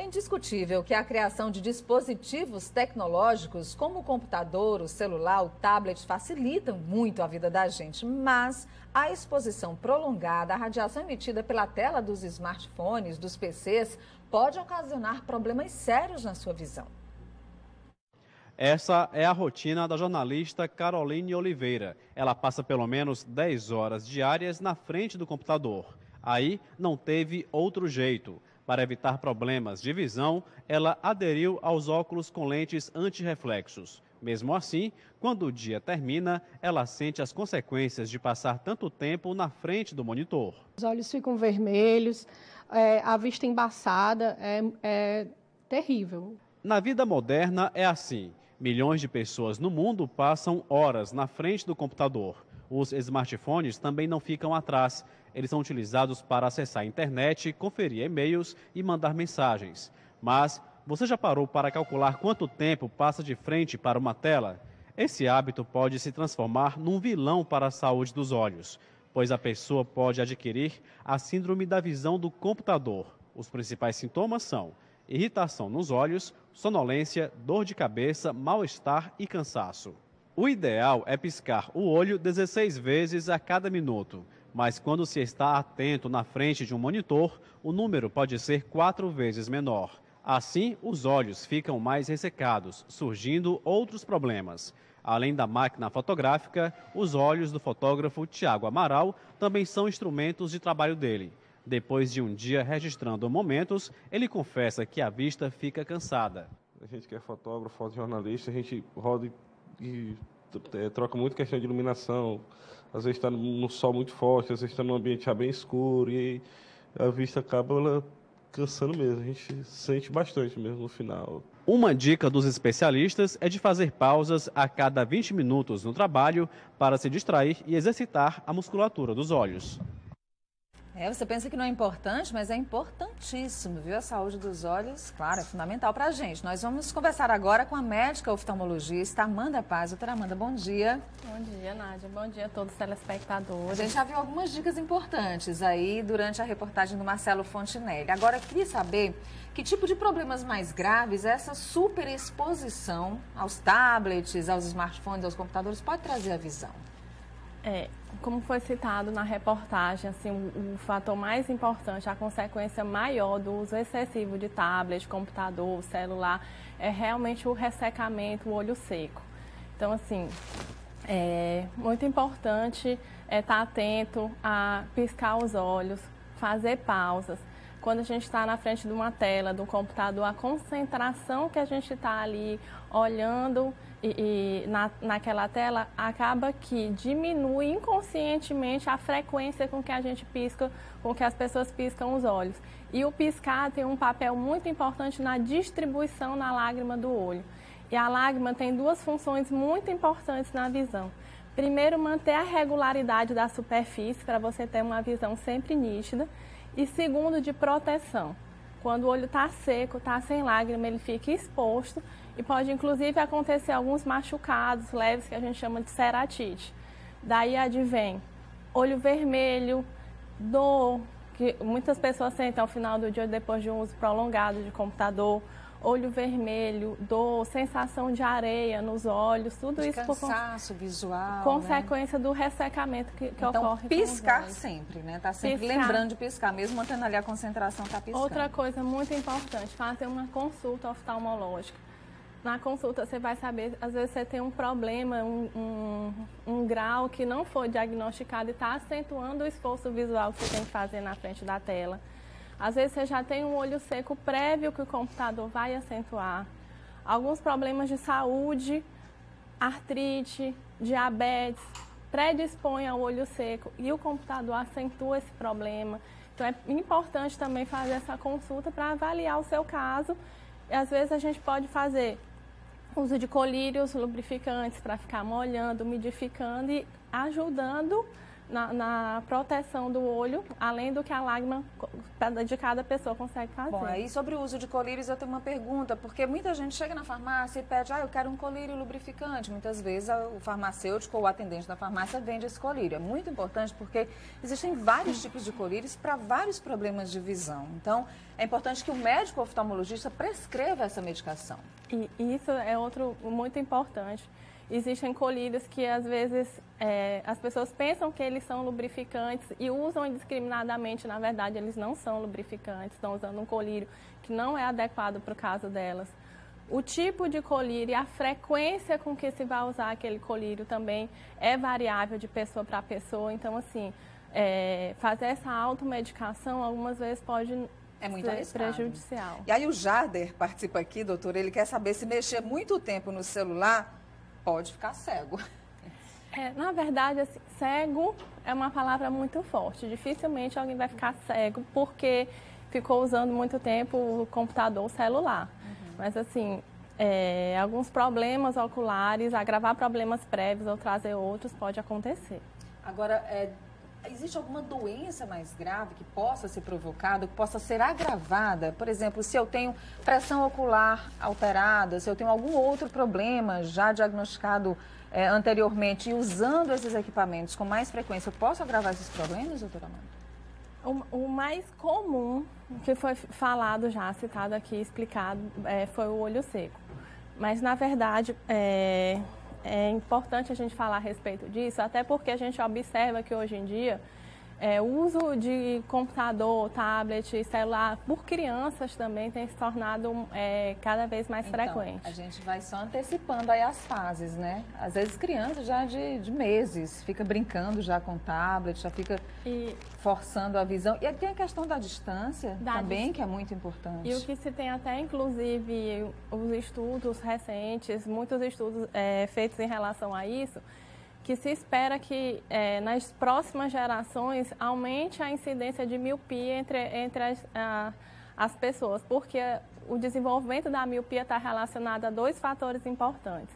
indiscutível que a criação de dispositivos tecnológicos como o computador, o celular, o tablet facilitam muito a vida da gente, mas a exposição prolongada à radiação emitida pela tela dos smartphones, dos PCs, pode ocasionar problemas sérios na sua visão. Essa é a rotina da jornalista Caroline Oliveira. Ela passa pelo menos 10 horas diárias na frente do computador. Aí não teve outro jeito. Para evitar problemas de visão, ela aderiu aos óculos com lentes antirreflexos. Mesmo assim, quando o dia termina, ela sente as consequências de passar tanto tempo na frente do monitor. Os olhos ficam vermelhos, a vista embaçada, é terrível. Na vida moderna é assim. Milhões de pessoas no mundo passam horas na frente do computador. Os smartphones também não ficam atrás. Eles são utilizados para acessar a internet, conferir e-mails e mandar mensagens. Mas você já parou para calcular quanto tempo passa de frente para uma tela? Esse hábito pode se transformar num vilão para a saúde dos olhos, pois a pessoa pode adquirir a síndrome da visão do computador. Os principais sintomas são irritação nos olhos, sonolência, dor de cabeça, mal-estar e cansaço. O ideal é piscar o olho 16 vezes a cada minuto, mas quando se está atento na frente de um monitor, o número pode ser 4 vezes menor. Assim, os olhos ficam mais ressecados, surgindo outros problemas. Além da máquina fotográfica, os olhos do fotógrafo Tiago Amaral também são instrumentos de trabalho dele. Depois de um dia registrando momentos, ele confessa que a vista fica cansada. A gente que é fotógrafo, fotojornalista, a gente roda e troca muito questão de iluminação. Às vezes está no sol muito forte, às vezes está num ambiente já bem escuro e a vista acaba cansando mesmo. A gente sente bastante mesmo no final. Uma dica dos especialistas é de fazer pausas a cada 20 minutos no trabalho para se distrair e exercitar a musculatura dos olhos. Você pensa que não é importante, mas é importantíssimo, viu? A saúde dos olhos, claro, é fundamental para a gente. Nós vamos conversar agora com a médica oftalmologista Amanda Paz. Doutora Amanda, bom dia. Bom dia, Nádia. Bom dia a todos os telespectadores. A gente já viu algumas dicas importantes aí durante a reportagem do Marcelo Fontinelli. Agora, eu queria saber que tipo de problemas mais graves essa superexposição aos tablets, aos smartphones, aos computadores pode trazer à visão? Como foi citado na reportagem, assim, o fator mais importante, a consequência maior do uso excessivo de tablet, computador, celular, é realmente o ressecamento, o olho seco. Então, assim, é muito importante estar atento a piscar os olhos, fazer pausas. Quando a gente está na frente de uma tela, do computador, a concentração que a gente está ali olhando naquela tela acaba que diminui inconscientemente a frequência com que a gente pisca, com que as pessoas piscam os olhos. E o piscar tem um papel muito importante na distribuição na lágrima do olho. E a lágrima tem duas funções muito importantes na visão. Primeiro, manter a regularidade da superfície para você ter uma visão sempre nítida. E segundo, de proteção. Quando o olho está seco, está sem lágrima, ele fica exposto e pode inclusive acontecer alguns machucados leves que a gente chama de ceratite. Daí advém olho vermelho, dor, que muitas pessoas sentem ao final do dia depois de um uso prolongado de computador, olho vermelho, dor, sensação de areia nos olhos, tudo isso por cansaço visual, consequência do ressecamento que então, ocorre. Piscar sempre, né? Tá sempre piscar. Lembrando de piscar, mesmo mantendo ali a concentração, tá piscando. Outra coisa muito importante, fazer uma consulta oftalmológica. Na consulta você vai saber, às vezes você tem um problema, um grau que não foi diagnosticado e está acentuando o esforço visual que você tem que fazer na frente da tela. Às vezes você já tem um olho seco prévio que o computador vai acentuar. Alguns problemas de saúde, artrite, diabetes, predispõem ao olho seco e o computador acentua esse problema. Então é importante também fazer essa consulta para avaliar o seu caso. E às vezes a gente pode fazer uso de colírios lubrificantes para ficar molhando, umidificando e ajudando na proteção do olho, além do que a lágrima de cada pessoa consegue fazer. Bom, aí sobre o uso de colírios eu tenho uma pergunta, porque muita gente chega na farmácia e pede, eu quero um colírio lubrificante. Muitas vezes o farmacêutico ou o atendente da farmácia vende esse colírio. É muito importante porque existem vários tipos de colírios para vários problemas de visão. Então, é importante que o médico oftalmologista prescreva essa medicação. E isso é outro muito importante. Existem colírios que, às vezes, as pessoas pensam que eles são lubrificantes e usam indiscriminadamente. Na verdade, eles não são lubrificantes, estão usando um colírio que não é adequado para o caso delas. O tipo de colírio e a frequência com que se vai usar aquele colírio também é variável de pessoa para pessoa. Então, assim, fazer essa automedicação algumas vezes pode ser prejudicial. E aí o Jader participa aqui, doutor, ele quer saber se mexer muito tempo no celular pode ficar cego. Na verdade, assim, cego é uma palavra muito forte. Dificilmente alguém vai ficar cego porque ficou usando muito tempo o computador, o celular. Mas, assim, alguns problemas oculares, agravar problemas prévios ou trazer outros, pode acontecer. Agora, existe alguma doença mais grave que possa ser provocada, que possa ser agravada? Por exemplo, se eu tenho pressão ocular alterada, se eu tenho algum outro problema já diagnosticado anteriormente e usando esses equipamentos com mais frequência, eu posso agravar esses problemas, doutora Amanda? O mais comum que foi falado já, citado aqui, explicado, foi o olho seco. Mas, na verdade, é importante a gente falar a respeito disso, até porque a gente observa que hoje em dia o uso de computador, tablet, celular por crianças também tem se tornado cada vez mais frequente. A gente vai só antecipando aí as fases, né? Às vezes crianças já de meses, fica brincando já com tablet, já fica forçando a visão. E tem a questão da distância também, que é muito importante. E o que se tem até, inclusive, os estudos recentes, muitos estudos feitos em relação a isso, que se espera que nas próximas gerações aumente a incidência de miopia entre as pessoas, porque o desenvolvimento da miopia está relacionado a dois fatores importantes.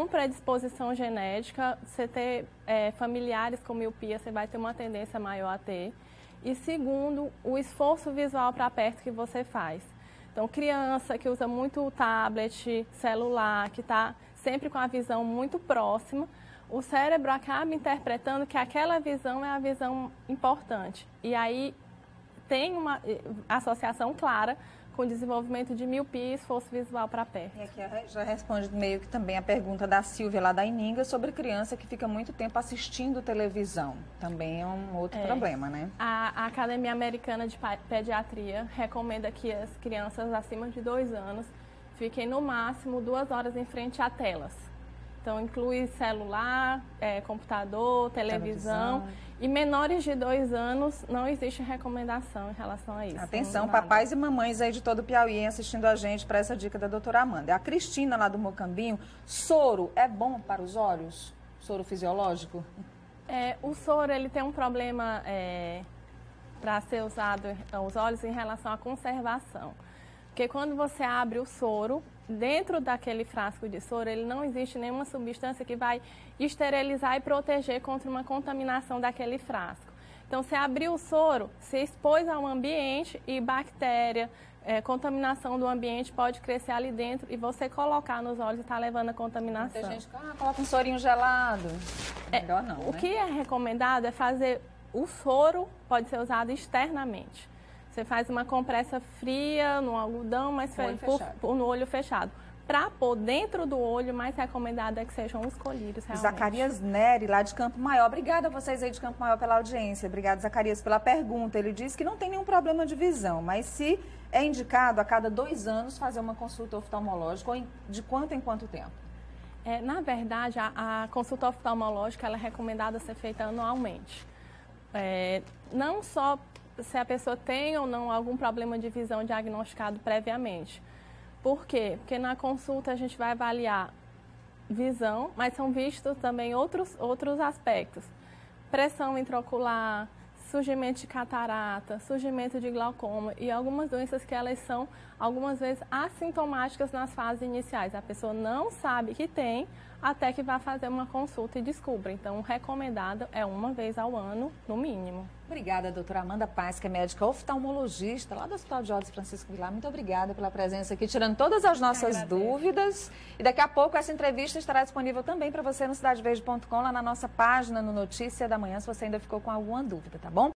Predisposição genética, você ter familiares com miopia, você vai ter uma tendência maior a ter. E segundo, o esforço visual para perto que você faz. Então, criança que usa muito tablet, celular, que está sempre com a visão muito próxima, o cérebro acaba interpretando que aquela visão é a visão importante. E aí tem uma associação clara com o desenvolvimento de miopia e esforço visual para perto. E aqui já responde meio que também a pergunta da Silvia lá da Ininga sobre criança que fica muito tempo assistindo televisão. Também é um outro problema, né? A Academia Americana de Pediatria recomenda que as crianças acima de 2 anos fiquem no máximo 2 horas em frente a telas. Então, inclui celular, computador, televisão. E menores de 2 anos, não existe recomendação em relação a isso. Atenção, papais e mamães aí de todo o Piauí assistindo a gente para essa dica da doutora Amanda. A Cristina, lá do Mocambinho, soro é bom para os olhos? Soro fisiológico? O soro, ele tem um problema para ser usado aos olhos em relação à conservação. Porque quando você abre o soro, dentro daquele frasco de soro, ele não existe nenhuma substância que vai esterilizar e proteger contra uma contaminação daquele frasco. Então, você abriu o soro, se expôs ao ambiente e bactéria, contaminação do ambiente pode crescer ali dentro e você colocar nos olhos e está levando a contaminação. Tem gente que coloca um sorinho gelado. Melhor não, O que é recomendado é fazer o soro, pode ser usado externamente. Você faz uma compressa fria no algodão, mas no olho fechado. Para pôr dentro do olho, mais recomendado é que sejam os colírios, realmente. Zacarias Neri, lá de Campo Maior. Obrigada a vocês aí de Campo Maior pela audiência. Obrigada, Zacarias, pela pergunta. Ele diz que não tem nenhum problema de visão, mas se é indicado a cada 2 anos fazer uma consulta oftalmológica, ou de quanto em quanto tempo? Na verdade, a consulta oftalmológica ela é recomendada ser feita anualmente. Não só se a pessoa tem ou não algum problema de visão diagnosticado previamente. Por quê? Porque na consulta a gente vai avaliar visão, mas são vistos também outros aspectos. Pressão intraocular, surgimento de catarata, surgimento de glaucoma e algumas doenças que elas são, algumas vezes, assintomáticas nas fases iniciais. A pessoa não sabe que tem, até que vá fazer uma consulta e descubra. Então, o recomendado é uma vez ao ano, no mínimo. Obrigada, doutora Amanda Paz, que é médica oftalmologista lá do Hospital de Olhos Francisco Vilar. Muito obrigada pela presença aqui, tirando todas as nossas dúvidas. E daqui a pouco essa entrevista estará disponível também para você no cidadeverde.com, lá na nossa página, no Notícia da Manhã, se você ainda ficou com alguma dúvida, tá bom?